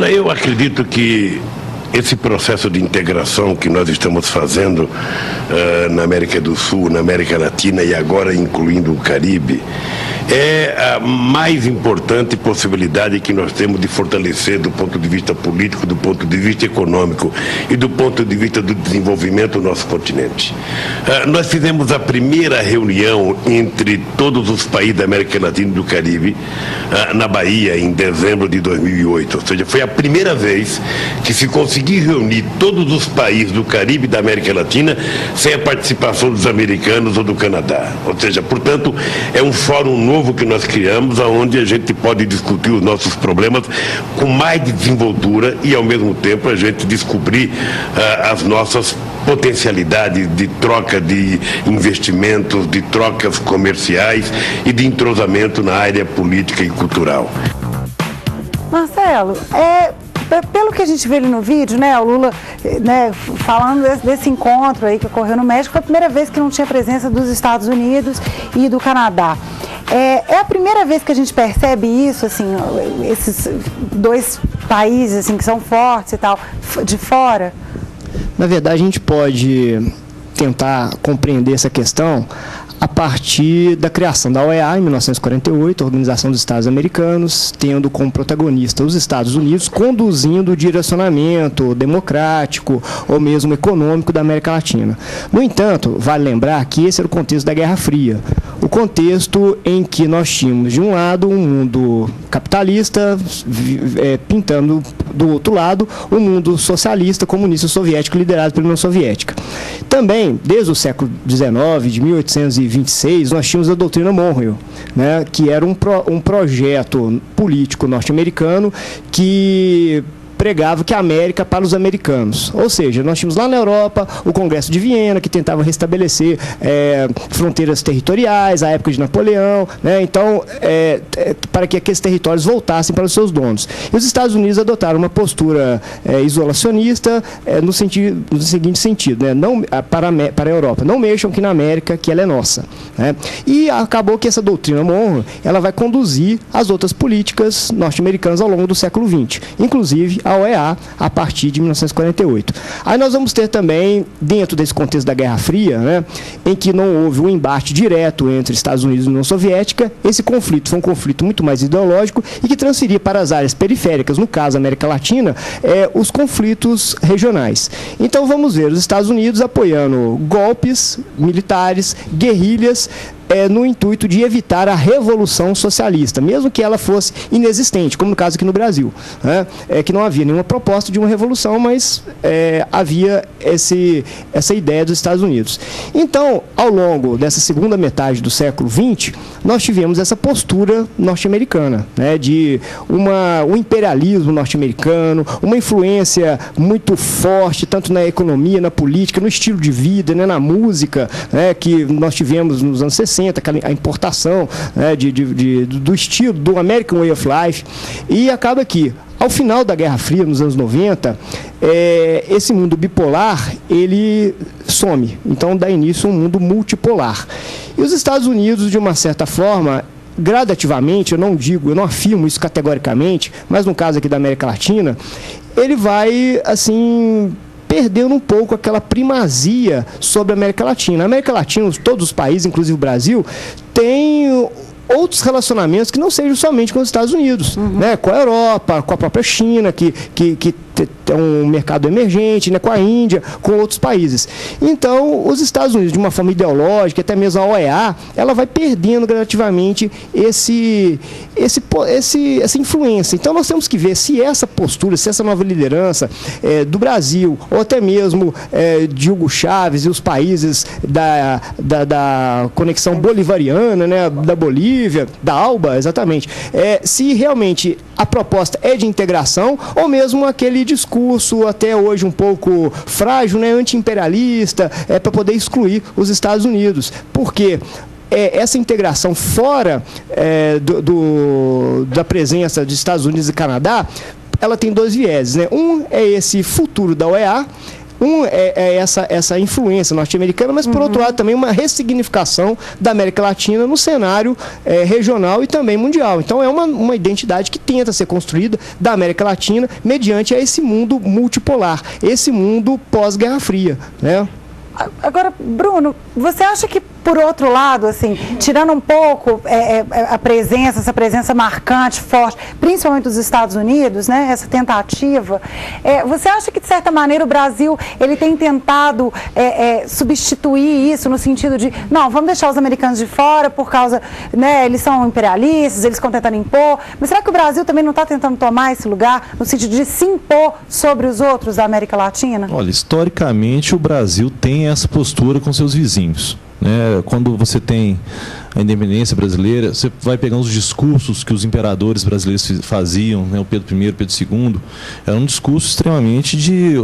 Olha, eu acredito que esse processo de integração que nós estamos fazendo na América do Sul, na América Latina e agora incluindo o Caribe, é a mais importante possibilidade que nós temos de fortalecer do ponto de vista político, do ponto de vista econômico e do ponto de vista do desenvolvimento do nosso continente. Nós fizemos a primeira reunião entre todos os países da América Latina e do Caribe na Bahia em dezembro de 2008, ou seja, foi a primeira vez que se conseguiu reunir todos os países do Caribe e da América Latina sem a participação dos americanos ou do Canadá. Ou seja, portanto, é um fórum novo que nós criamos, onde a gente pode discutir os nossos problemas com mais desenvoltura e, ao mesmo tempo, a gente descobrir as nossas potencialidades de troca de investimentos, de trocas comerciais e de entrosamento na área política e cultural. Marcelo, pelo que a gente vê ali no vídeo, né, o Lula, né, falando desse encontro aí que ocorreu no México, foi a primeira vez que não tinha presença dos Estados Unidos e do Canadá. É a primeira vez que a gente percebe isso, assim, esses dois países assim, que são fortes e tal, de fora? Na verdade, a gente pode tentar compreender essa questão a partir da criação da OEA, em 1948, a Organização dos Estados Americanos, tendo como protagonista os Estados Unidos, conduzindo o direcionamento democrático ou mesmo econômico da América Latina. No entanto, vale lembrar que esse era o contexto da Guerra Fria, o contexto em que nós tínhamos, de um lado, um mundo capitalista, pintando do outro lado, um mundo socialista, comunista soviético, liderado pela União Soviética. Também, desde o século XIX, de 1826, nós tínhamos a doutrina Monroe, né, que era um projeto político norte-americano que pregava que a América para os americanos. Ou seja, nós tínhamos lá na Europa o Congresso de Viena, que tentava restabelecer fronteiras territoriais, à época de Napoleão, né? Então, para que aqueles territórios voltassem para os seus donos. E os Estados Unidos adotaram uma postura isolacionista no seguinte sentido, né? Não, para a Europa, não mexam aqui na América, que ela é nossa, né? E acabou que essa doutrina Monroe, ela vai conduzir as outras políticas norte-americanas ao longo do século XX, inclusive a OEA, a partir de 1948. Aí nós vamos ter também, dentro desse contexto da Guerra Fria, né, em que não houve um embate direto entre Estados Unidos e União Soviética, esse conflito foi um conflito muito mais ideológico e que transferia para as áreas periféricas, no caso, a América Latina, os conflitos regionais. Então vamos ver os Estados Unidos apoiando golpes militares, guerrilhas, no intuito de evitar a revolução socialista, mesmo que ela fosse inexistente, como no caso aqui no Brasil, né? Que não havia nenhuma proposta de uma revolução, mas havia essa ideia dos Estados Unidos. Então, ao longo dessa segunda metade do século XX, nós tivemos essa postura norte-americana, né, de um imperialismo norte-americano, uma influência muito forte, tanto na economia, na política, no estilo de vida, né, na música, né, que nós tivemos nos anos 60, a importação, né, do estilo, do American Way of Life, e acaba que, ao final da Guerra Fria, nos anos 90, esse mundo bipolar, ele some. Então, dá início a um mundo multipolar. E os Estados Unidos, de uma certa forma, gradativamente, eu não afirmo isso categoricamente, mas no caso aqui da América Latina, ele vai, assim, perdendo um pouco aquela primazia sobre a América Latina. A América Latina, todos os países, inclusive o Brasil, têm outros relacionamentos que não sejam somente com os Estados Unidos, né? Com a Europa, com a própria China, que é um mercado emergente, né? Com a Índia, com outros países. Então, os Estados Unidos, de uma forma ideológica, até mesmo a OEA, ela vai perdendo gradativamente essa influência. Então, nós temos que ver se essa postura, se essa nova liderança do Brasil, ou até mesmo de Hugo Chávez e os países da conexão bolivariana, né? Da Bolívia, da ALBA, exatamente, se realmente a proposta é de integração ou mesmo aquele discurso até hoje um pouco frágil, né, anti-imperialista, para poder excluir os Estados Unidos. Porque essa integração fora da presença dos Estados Unidos e Canadá, ela tem dois vieses, né? Um é esse futuro da OEA, essa influência norte-americana, mas, por outro lado, também uma ressignificação da América Latina no cenário regional e também mundial. Então, é uma identidade que tenta ser construída da América Latina mediante esse mundo multipolar, esse mundo pós-Guerra Fria, né? Agora, Bruno, você acha que, por outro lado, assim, tirando um pouco essa presença marcante, forte, principalmente dos Estados Unidos, né, essa tentativa, você acha que, de certa maneira, o Brasil ele tem tentado substituir isso no sentido de, não, vamos deixar os americanos de fora por causa, né, eles são imperialistas, eles estão tentando impor, mas será que o Brasil também não está tentando tomar esse lugar no sentido de se impor sobre os outros da América Latina? Olha, historicamente o Brasil tem essa postura com seus vizinhos. Quando você tem a independência brasileira, você vai pegando os discursos que os imperadores brasileiros faziam, né, o Pedro I, Pedro II, era um discurso extremamente de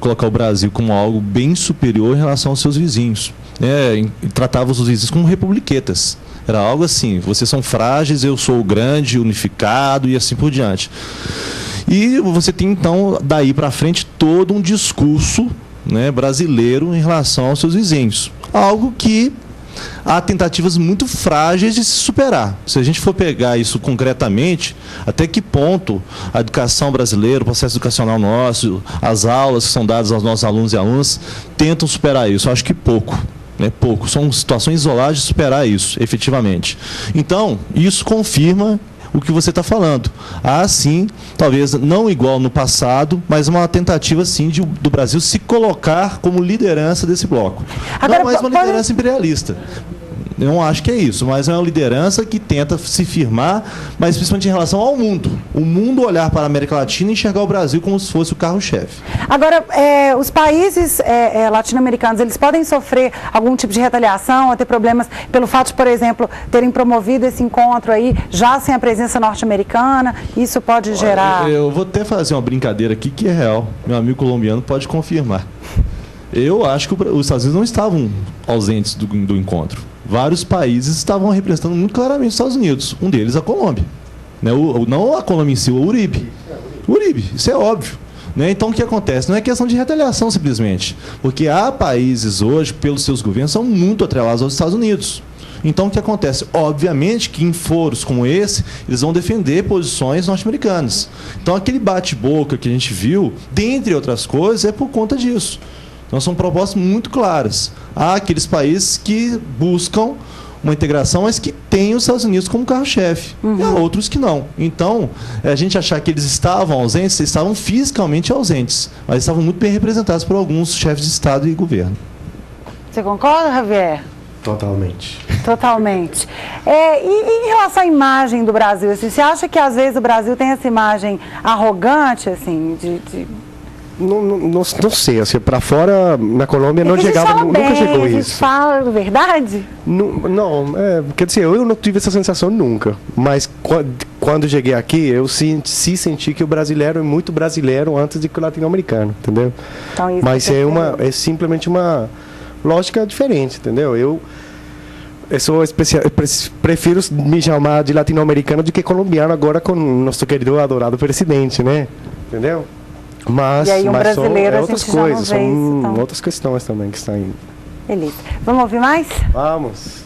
colocar o Brasil como algo bem superior em relação aos seus vizinhos. E tratava os vizinhos como republiquetas. Era algo assim, vocês são frágeis, eu sou o grande, unificado e assim por diante. E você tem, então, daí para frente, todo um discurso, né, brasileiro em relação aos seus vizinhos. Algo que há tentativas muito frágeis de se superar. Se a gente for pegar isso concretamente, até que ponto a educação brasileira, o processo educacional nosso, as aulas que são dadas aos nossos alunos e alunas, tentam superar isso? Eu acho que pouco. Pouco. São situações isoladas de superar isso, efetivamente. Então, isso confirma o que você está falando. Há, sim, talvez não igual no passado, mas uma tentativa, sim, do Brasil se colocar como liderança desse bloco. Agora, não mais uma liderança imperialista. Eu não acho que é isso, mas é uma liderança que tenta se firmar, mas principalmente em relação ao mundo. O mundo olhar para a América Latina e enxergar o Brasil como se fosse o carro-chefe. Agora, os países latino-americanos, eles podem sofrer algum tipo de retaliação ou ter problemas pelo fato de, por exemplo, terem promovido esse encontro aí, já sem a presença norte-americana? Isso pode gerar... Eu vou até fazer uma brincadeira aqui que é real. Meu amigo colombiano pode confirmar. Eu acho que os Estados Unidos não estavam ausentes do encontro. Vários países estavam representando muito claramente os Estados Unidos. Um deles a Colômbia. Não a Colômbia em si, o Uribe. Isso é óbvio. Então, o que acontece? Não é questão de retaliação, simplesmente. Porque há países hoje, pelos seus governos, são muito atrelados aos Estados Unidos. Então, o que acontece? Obviamente que em foros como esse, eles vão defender posições norte-americanas. Então, aquele bate-boca que a gente viu, dentre outras coisas, é por conta disso. Então, são propostas muito claras. Há aqueles países que buscam uma integração, mas que têm os Estados Unidos como carro-chefe. E há outros que não. Então, a gente achar que eles estavam ausentes, eles estavam fisicamente ausentes, mas estavam muito bem representados por alguns chefes de Estado e governo. Você concorda, Javier? Totalmente. Totalmente. E em relação à imagem do Brasil, assim, você acha que às vezes o Brasil tem essa imagem arrogante, assim, Não sei, assim, para fora, na Colômbia não chegava, nunca chegou isso. Fala verdade? Não, quer dizer, eu não tive essa sensação nunca, mas quando cheguei aqui, eu senti que o brasileiro é muito brasileiro antes do que o latino-americano, entendeu? Então, isso mas é simplesmente uma lógica diferente, entendeu? Eu sou prefiro me chamar de latino-americano do que colombiano agora com o nosso querido adorado presidente, né? Entendeu? Mas, e aí brasileiro são outras coisas, são outras questões também que estão aí. Beleza. Vamos ouvir mais? Vamos.